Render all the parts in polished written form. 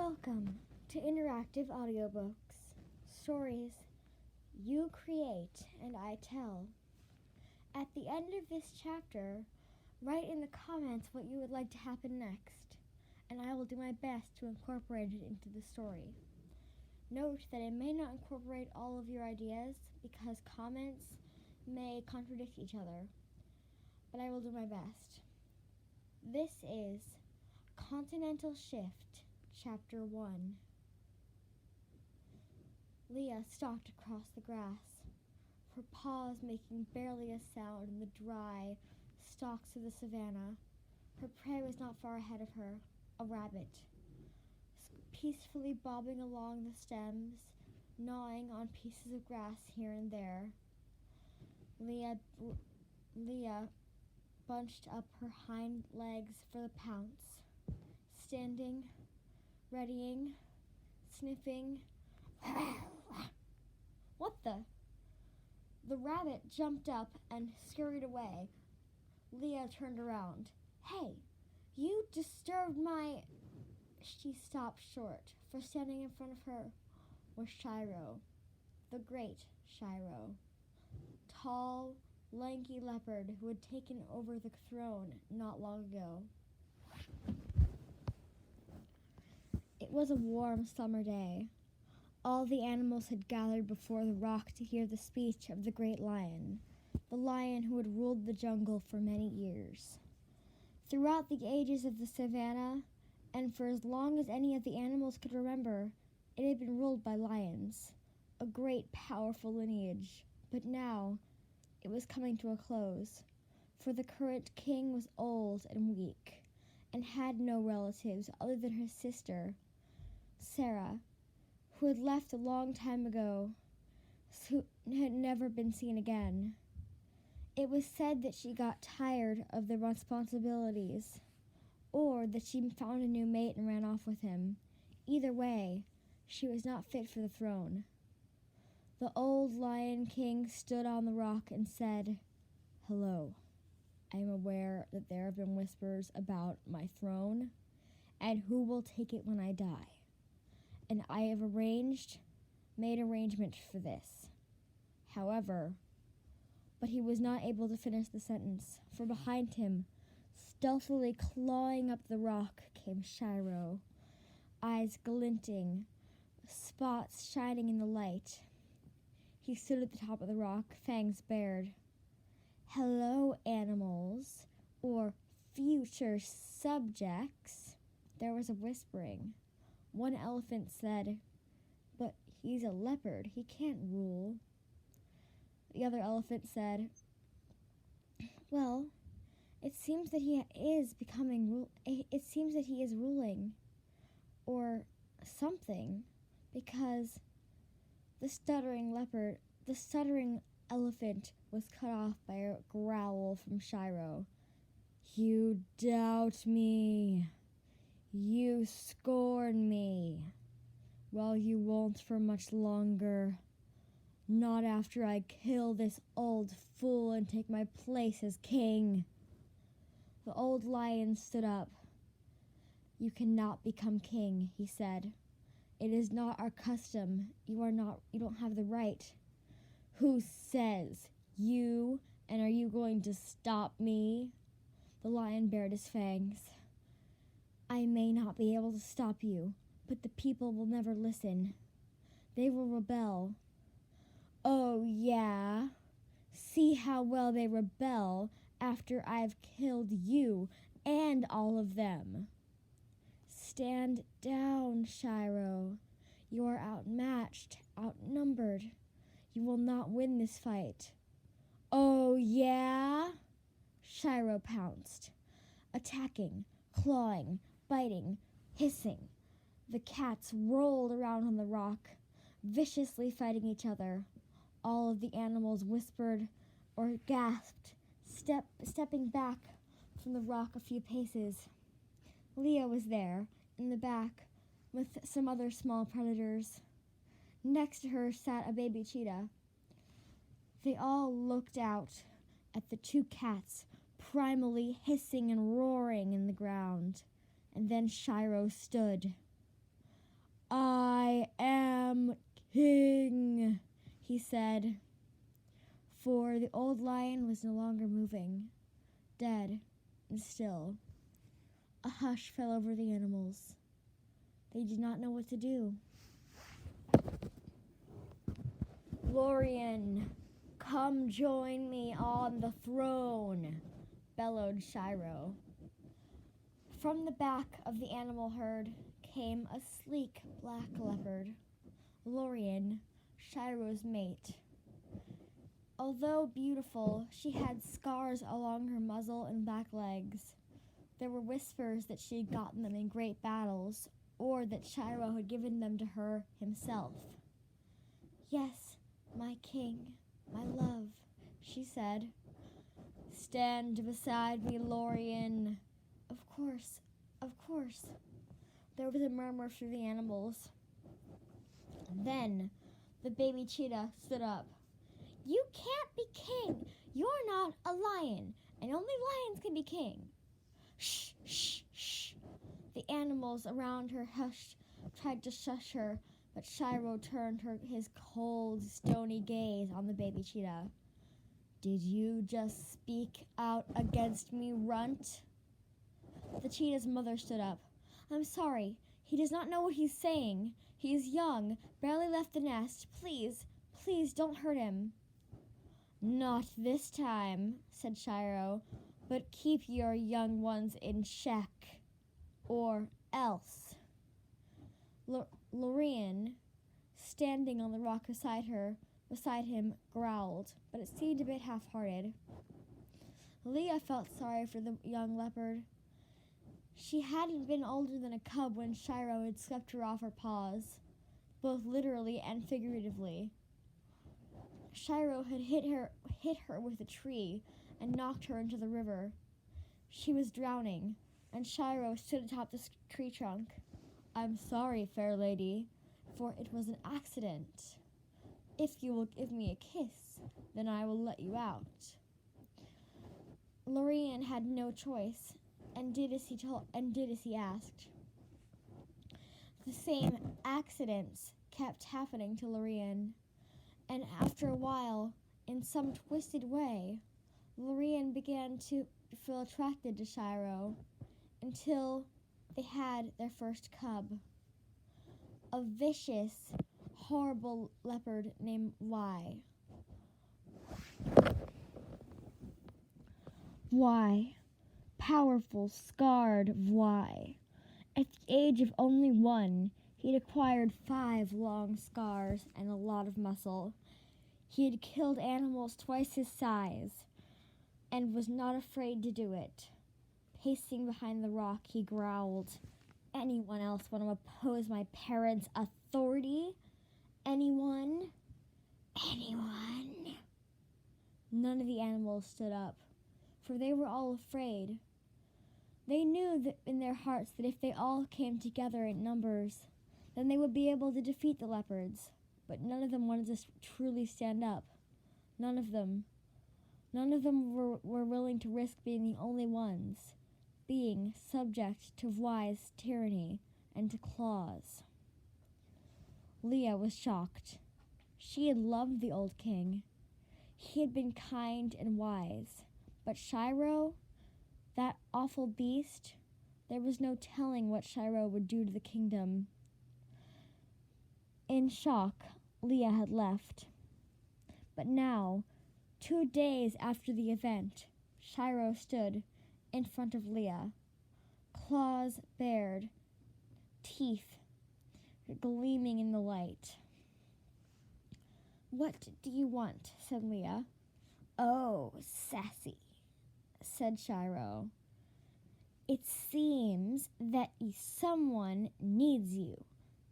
Welcome to Interactive Audiobooks, stories you create and I tell. At the end of this chapter, write in the comments what you would like to happen next, and I will do my best to incorporate it into the story. Note that I may not incorporate all of your ideas because comments may contradict each other, but I will do my best. This is Continental Shift, Chapter 1. Leah stalked across the grass, her paws making barely a sound in the dry stalks of the savannah. Her prey was not far ahead of her, a rabbit, peacefully bobbing along the stems, gnawing on pieces of grass here and there. Leah bunched up her hind legs for the pounce, standing, readying, sniffing. What the? The rabbit jumped up and scurried away. Leah turned around. Hey, you disturbed my... She stopped short, for standing in front of her was Shiro, the great Shiro, tall, lanky leopard who had taken over the throne not long ago. It was a warm summer day. All the animals had gathered before the rock to hear the speech of the great lion, the lion who had ruled the jungle for many years. Throughout the ages of the savannah, and for as long as any of the animals could remember, it had been ruled by lions, a great powerful lineage. But now, it was coming to a close, for the current king was old and weak, and had no relatives other than her sister, Sarah, who had left a long time ago, who had never been seen again. It was said that she got tired of the responsibilities, or that she found a new mate and ran off with him. Either way, she was not fit for the throne. The old Lion King stood on the rock and said, "Hello. I am aware that there have been whispers about my throne and who will take it when I die. And I have made arrangements for this. However," but he was not able to finish the sentence, for behind him, stealthily clawing up the rock, came Shiro, eyes glinting, spots shining in the light. He stood at the top of the rock, fangs bared. "Hello, animals, or future subjects." There was a whispering. One elephant said, "But he's a leopard. He can't rule." The other elephant said, "Well, it seems that he is ruling, or something, because the stuttering elephant was cut off by a growl from Shiro. "You doubt me. You scorn me. Well, you won't for much longer. Not after I kill this old fool and take my place as king." The old lion stood up. "You cannot become king," he said. "It is not our custom. You don't have the right." "Who says? You? And are you going to stop me?" The lion bared his fangs. "I may not be able to stop you, but the people will never listen. They will rebel." "Oh, yeah? See how well they rebel after I've killed you and all of them." "Stand down, Shiro. You are outmatched, outnumbered. You will not win this fight." "Oh, yeah?" Shiro pounced, attacking, clawing, biting, hissing. The cats rolled around on the rock, viciously fighting each other. All of the animals whispered or gasped, stepping back from the rock a few paces. Leah was there, in the back, with some other small predators. Next to her sat a baby cheetah. They all looked out at the two cats, primally hissing and roaring in the ground. And then Shiro stood. I am king, he said, for the old lion was no longer moving, dead and still. A hush fell over the animals. They did not know what to do. Lorien, come join me on the throne, bellowed Shiro. From the back of the animal herd came a sleek black leopard, Lorien, Shiro's mate. Although beautiful, she had scars along her muzzle and back legs. There were whispers that she had gotten them in great battles, or that Shiro had given them to her himself. Yes, my king, my love, she said. Stand beside me, Lorien. Of course, of course. There was a murmur through the animals. Then the baby cheetah stood up. You can't be king. You're not a lion, and only lions can be king. Shh, shh, shh. The animals around her tried to shush her, but Shiro turned his cold, stony gaze on the baby cheetah. Did you just speak out against me, runt? The cheetah's mother stood up. I'm sorry. He does not know what he's saying. He is young, barely left the nest. Please, please don't hurt him. Not this time, said Shiro, but keep your young ones in check, or else. Lorien, standing on the rock beside him, growled, but it seemed a bit half-hearted. Leah felt sorry for the young leopard. She hadn't been older than a cub when Shiro had swept her off her paws, both literally and figuratively. Shiro had hit her with a tree and knocked her into the river. She was drowning, and Shiro stood atop the tree trunk. I'm sorry, fair lady, for it was an accident. If you will give me a kiss, then I will let you out. Lorien had no choice, and did as he asked. The same accidents kept happening to Lorien, and after a while, in some twisted way, Lorien began to feel attracted to Shiro, until they had their first cub. A vicious, horrible leopard named Y. Y. Powerful, scarred Y. At the age of only 1, he'd acquired 5 long scars and a lot of muscle. He had killed animals twice his size, and was not afraid to do it. Pacing behind the rock, he growled, Anyone else want to oppose my parents' authority? Anyone? Anyone? None of the animals stood up, for they were all afraid. They knew that in their hearts that if they all came together in numbers, then they would be able to defeat the leopards. But none of them wanted to truly stand up. None of them. None of them were willing to risk being the only ones, being subject to Y's tyranny and to claws. Leah was shocked. She had loved the old king. He had been kind and wise. But Shiro, that awful beast, there was no telling what Shiro would do to the kingdom. In shock, Leah had left. But now, 2 days after the event, Shiro stood in front of Leah, claws bared, teeth gleaming in the light. What do you want? Said Leah. Oh, sassy, said Shiro. It seems that someone needs you.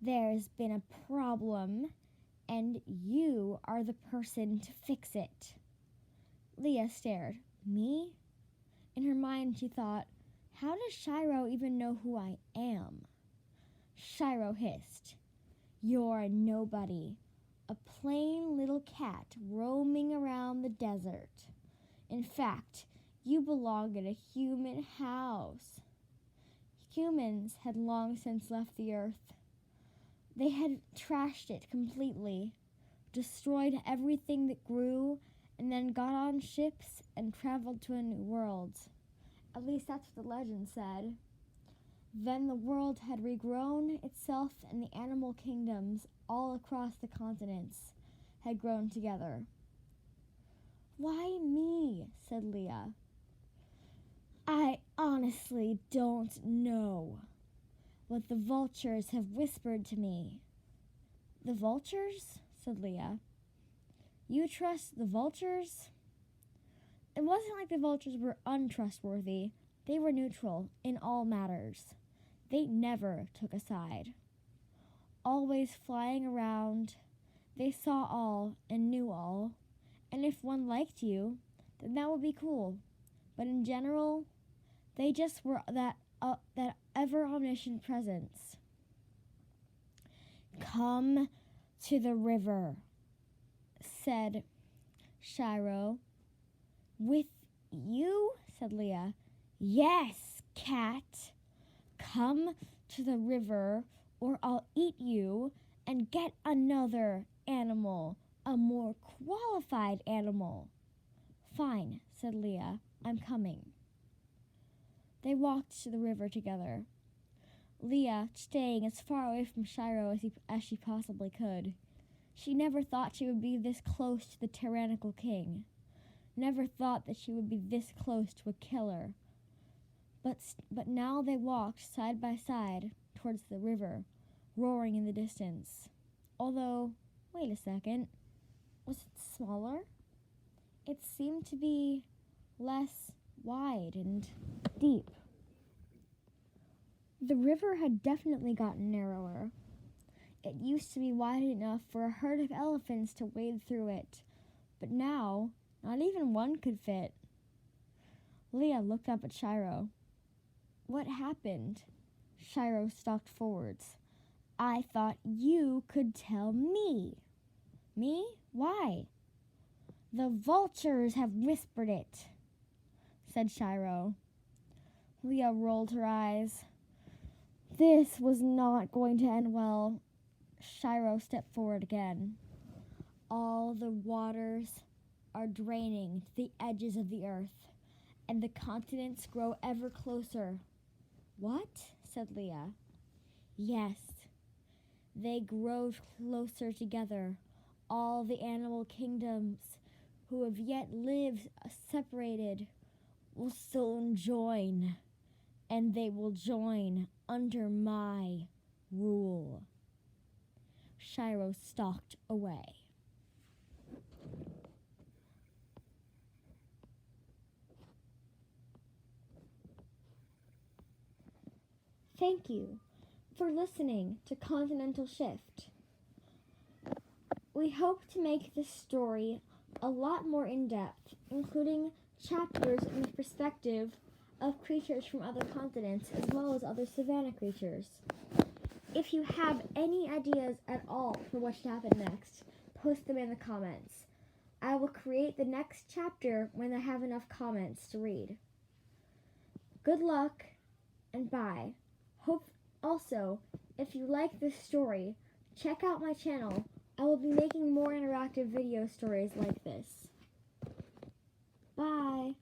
There's been a problem, and you are the person to fix it. Leah stared. Me? In her mind, she thought, how does Shiro even know who I am? Shiro hissed. You're a nobody, a plain little cat roaming around the desert. In fact, you belong in a human house. Humans had long since left the earth. They had trashed it completely, destroyed everything that grew, and then got on ships and traveled to a new world. At least that's what the legend said. Then the world had regrown itself, and the animal kingdoms all across the continents had grown together. "Why me?" said Leah. "I honestly don't know. What the vultures have whispered to me." "The vultures?" said Leah. "You trust the vultures?" It wasn't like the vultures were untrustworthy. They were neutral in all matters. They never took a side. Always flying around, they saw all and knew all, and if one liked you, then that would be cool. But in general, they just were that ever-omniscient presence. "Come to the river," said Shiro. "With you?" said Leah. "Yes, cat. Come to the river, or I'll eat you and get another animal, a more qualified animal." "Fine," said Leah. "I'm coming." They walked to the river together, Leah staying as far away from Shiro as she possibly could. She never thought she would be this close to the tyrannical king. Never thought that she would be this close to a killer. But now they walked side by side towards the river, roaring in the distance. Although, wait a second, was it smaller? It seemed to be less wide and deep. The river had definitely gotten narrower. It used to be wide enough for a herd of elephants to wade through it, but now not even one could fit. Leah looked up at Shiro. "What happened?" Shiro stalked forwards. "I thought you could tell me." "Me? Why?" "The vultures have whispered it," said Shiro. Leah rolled her eyes. This was not going to end well. Shiro stepped forward again. "All the waters are draining to the edges of the earth, and the continents grow ever closer." "What?" said Leah. "Yes, they grow closer together. All the animal kingdoms who have yet lived separated will soon join, and they will join under my rule." Shiro stalked away. Thank you for listening to Continental Shift. We hope to make this story a lot more in-depth, including chapters in the perspective of creatures from other continents as well as other savanna creatures. If you have any ideas at all for what should happen next, post them in the comments. I will create the next chapter when I have enough comments to read. Good luck, and bye. Hope also, if you like this story, check out my channel. I will be making more interactive video stories like this. Bye!